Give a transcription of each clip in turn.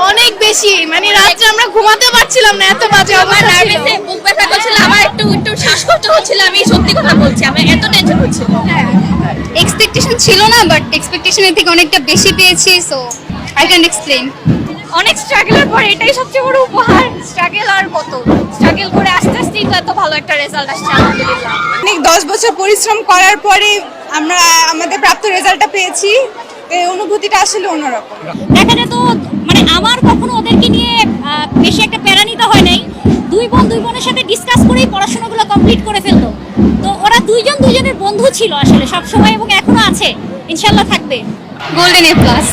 অনেক বেশি, মানে রাত্রে আমরা ঘুমাতে পারছিলাম না, এত বাজে অবস্থা ছিল। বুক ব্যথা করছিল, আমার একটু একটু শ্বাসকষ্ট হচ্ছিল, আমি সত্যি কথা বলছি, আমি এত টেনশন হচ্ছিল। এক্সপেকটেশন ছিল না, বাট এক্সপেকটেশনের থেকে অনেকটা বেশি পেয়েছি, সো আই ক্যান এক্সপ্লেইন। অনেক স্ট্রাগলের পর এটাই সবচেয়ে বড় উপহার। স্ট্রাগল আর কত, স্ট্রাগল করে আস্তে আস্তেই তো এত ভালো একটা রেজাল্ট আসছে আলহামদুলিল্লাহ। অনেক 10 বছর পরিশ্রম করার পরে আমরা আমাদের প্রাপ্ত রেজাল্টটা পেয়েছি, এই অনুভূতিটা আসলে অন্যরকম। এখানে তো মানে আমার কখনো ওদেরকে নিয়ে বেশি একটা প্যারা নিতে হয় নাই। দুই বোনের সাথে ডিসকাস করেই পড়াশোনাগুলো কমপ্লিট করে ফেলতো। তো ওরা দুইজনের বন্ধু ছিল আসলে সব সময়, এবং এখনো আছে, ইনশাআল্লাহ থাকবে। Golden A plus.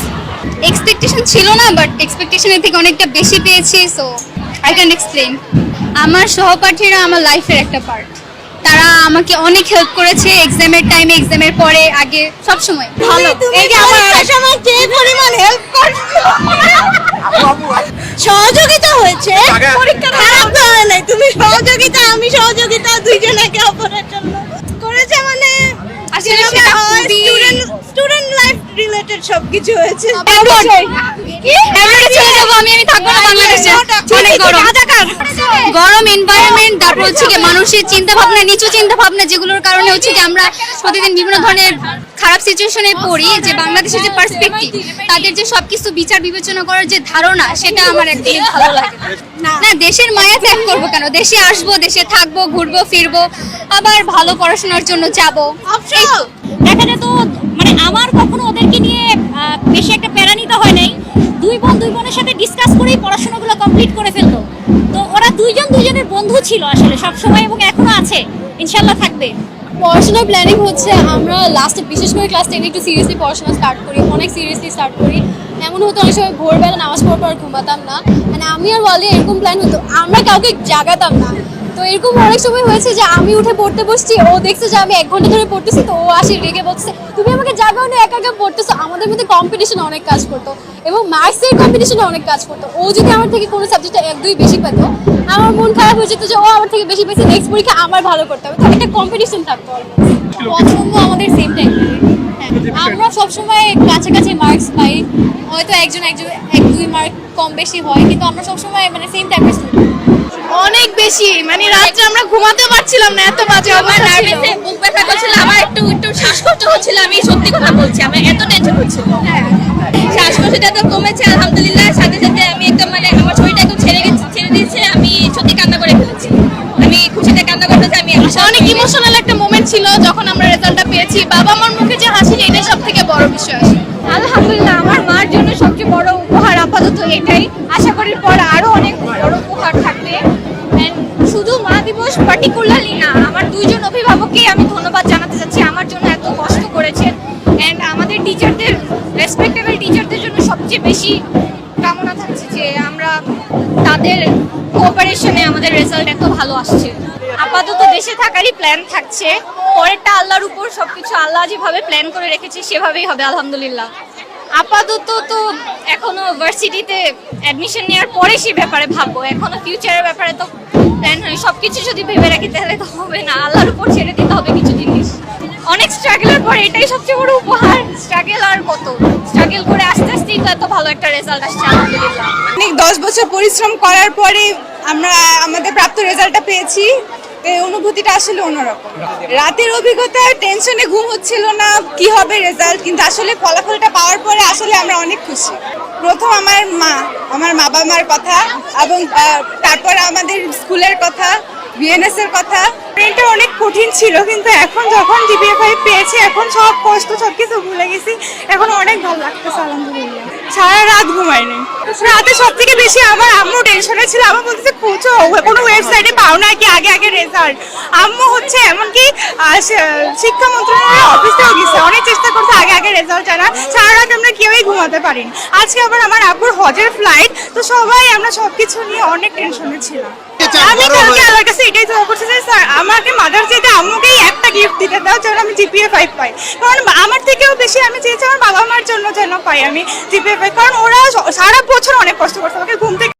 এক্সপেকটেশন ছিল না, বাট এক্সপেকটেশনের থেকে অনেকটা বেশি পেয়েছি, সো আই ক্যান এক্সপ্লেইন। আমার সহপাঠীরা আমার লাইফের একটা পার্ট। তারা আমাকে অনেক হেল্প করেছে এক্সামের টাইমে, এক্সামের পরে, আগে, সব সময় ভালো। এই যে আমার সময় যে পরিমাণ হেল্প করছো, সহযোগিতা হয়েছে, পরীক্ষা খারাপ হয় নাই। তুমি সহযোগিতা, আমি সহযোগিতা, দুইজন একে অপরের জন্য করেছে, মানে আসলে সেটা স্টুডেন্ট লাইফ রিলেটেড সবকিছু হয়েছে। এবারে চলে যাবো আমি থাকবো না বাংলাদেশে। অনেক গরম, গরম এনভায়রনমেন্ট, তারপর হচ্ছে কি মানুষের চিন্তা ভাবনা, নিচু চিন্তা ভাবনা, যেগুলোর কারণে হচ্ছে কি আমরা প্রতিদিন বিভিন্ন ধরনের খারাপ সিচুয়েশনে পড়ি। যে বাংলাদেশের যে পার্সপেক্টিভ, তাদের যে সবকিছু বিচার বিবেচনা করার যে ধারণা, সেটা আমার একদমই ভালো লাগে না। দেশের মায়া ত্যাগ করবো কেন? দেশে আসবো, দেশে থাকবো, ঘুরবো ফিরবো, আবার ভালো পড়াশোনার জন্য যাবো। এখানে তো মানে আমার কখনো ওদেরকে নিয়ে বেশি একটা প্যারা নিতে হয় নাই। দুই বোনের সাথে ডিসকাস করেই পড়াশোনাগুলো কমপ্লিট করে ফেলতো। তো ওরা দুইজনের বন্ধু ছিল আসলে সব সময়, এবং এখনো আছে, ইনশাআল্লাহ থাকবে। পড়াশোনার প্ল্যানিং হচ্ছে আমরা লাস্টে, বিশেষ করে ক্লাস 10 একটু সিরিয়াসলি পড়াশোনা স্টার্ট করি, অনেক সিরিয়াসলি স্টার্ট করি। এমন হতো অনেক সময় ভোরবেলা নামাজ পড়ার পর ঘুমাতাম না, মানে আমি আর ওয়ালি এরকম প্ল্যান হতো, আমরা কাউকে জাগাতাম না। তো এরকম অনেক সময় হয়েছে যে আমি উঠে পড়তে বসছি, ও দেখছে যে আমি 1 ঘন্টা ধরে পড়তেছি, তো ও আসে রেগে বলছে তুমি আমাকে জাগাও না, একা একা পড়তেছো। আমাদের মধ্যে কম্পিটিশন অনেক কাজ করতো, এবং মার্কসের কম্পিটিশনে অনেক কাজ করতো। ও যদি আমার থেকে কোনো সাবজেক্টে 1-2 বেশি পেতো, আমার মন খারাপ হয়ে যেত যে ও আমার থেকে বেশি পেয়েছে, নেক্সট পরীক্ষা আমার ভালো করতে হবে। তো একটা কম্পিটিশন থাকতো। পছন্দ আমাদের সেম টাইম, আমরা সবসময় কাছাকাছি মার্কস পাই, হয়তো একজন 1-2 মার্ক কম বেশি হয়, কিন্তু আমরা সবসময় মানে সেম টাইপের স্টুডেন্ট। অনেক বেশি, মানে রাত্রে আমরা ঘুমাতে পারছিলাম না, এত বাজে অবস্থা ছিল। বুক ব্যথা করছিল, আমার একটু একটু শ্বাসকষ্ট হচ্ছিল, আমি সত্যি কথা বলছি, আমি এত টেনশন হচ্ছিল। শ্বাসকষ্টটা তো কমেছে আলহামদুলিল্লাহ। সাথে সাথে আমি একদম মানে আমার শরীরটা একদম ছেড়ে দিয়েছে। আমি সত্যি কান্না করে ফেলেছি, আমি খুশিতে কান্না করতেছি। আমি অনেক ইমোশনাল একটা মোমেন্ট ছিল যখন আমরা রেজাল্টটা পেয়েছি। বাবা মার মুখে যে হাসি, এটাই সব থেকে বড় বিষয়। আলহামদুলিল্লাহ, আমার মার জন্য সবচেয়ে বড় উপহার আপাতত এটাই। আশা করি পর আরো অনেক বড় উপহার থাকবে। শুধু মা দিবস পার্টিকুলারলি না, আমার দুইজন অভিভাবককে আমি ধন্যবাদ জানাতে চাচ্ছি, আমার জন্য এত কষ্ট করেছেন। অ্যান্ড আমাদের টিচারদের, রেসপেক্টেবল টিচারদের জন্য সবচেয়ে বেশি কামনা থাকছে যে আমরা তাদের কোঅপারেশনে আমাদের রেজাল্ট এত ভালো আসছে। আপাতত দেশে থাকারই প্ল্যান থাকছে, পরেরটা আল্লাহর উপর। সবকিছু আল্লাহ যেভাবে প্ল্যান করে রেখেছে সেভাবেই হবে আলহামদুলিল্লাহ। আপাতত তো এখনো ভার্সিটিতে অ্যাডমিশন নেওয়ার পরে সে ব্যাপারে ভাববো, এখনো ফিউচারের ব্যাপারে তো প্ল্যান হয়। সবকিছু যদি ভেবে রাখি তাহলে তো হবে না, আল্লাহর উপর ছেড়ে দিতে হবে কিছু জিনিস। অনেক স্ট্রাগলের পর এটাই সবচেয়ে বড় উপহার। স্ট্রাগল আর কত, স্ট্রাগল করে আস্তে আস্তেই তো এত ভালো একটা রেজাল্ট আসছে আলহামদুলিল্লাহ। অনেক 10 বছর পরিশ্রম করার পরে আমরা আমাদের প্রাপ্ত রেজাল্টটা পেয়েছি, এই অনুভূতিটা আসলে অন্যরকম। রাতের অভিজ্ঞতা, টেনশনে ঘুম হচ্ছিল না কি হবে রেজাল্ট, কিন্তু আসলে ফলাফলটা পাওয়ার পরে আসলে আমরা অনেক খুশি। প্রথম আমার বাবা মার কথা, এবং তারপর আমাদের স্কুলের কথা, বিএনএস এর কথা। এটা অনেক কঠিন ছিল, কিন্তু এখন যখন জিপিএ 5 পেয়েছি, এখন সব কষ্ট সবকিছু ভুলে গেছি। এখন অনেক ভালো লাগতেছে আলহামদুলিল্লাহ। সারা রাত ঘুমাইনি। রাতে সব থেকে বেশি আমার আম্মু টেনশনে ছিল। আম্মু বলতেছে খুঁজো, কোনো ওয়েবসাইটে পাও না কি আগে রেজাল্ট। আম্মু হচ্ছে এমনকি শিক্ষা মন্ত্রণালয়ের অফিসেও গেছে, অনেক চেষ্টা করছে আগে রেজাল্ট জানা। সারা রাত আমরা কেউই ঘুমাতে পারিনি। আজকে আবার আমার আব্বুর হজের ফ্লাইট, তো সবাই আমরা সবকিছু নিয়ে অনেক টেনশনে ছিলাম। আমি কালকে আল্লাহর কাছে এটাই দোয়া করছি যে স্যার আমাকে মাদার চাইতে আম্মুকেই একটা গিফট দিতে দাও যেন আমি জিপিএ 5 পাই। কারণ আমার থেকেও বেশি আমি চেয়েছি আমার বাবা মার জন্য যেন পাই আমি জিপিএ 5, কারণ ওরা সারা বছর অনেক কষ্ট করছে আমাকে ঘুম থেকে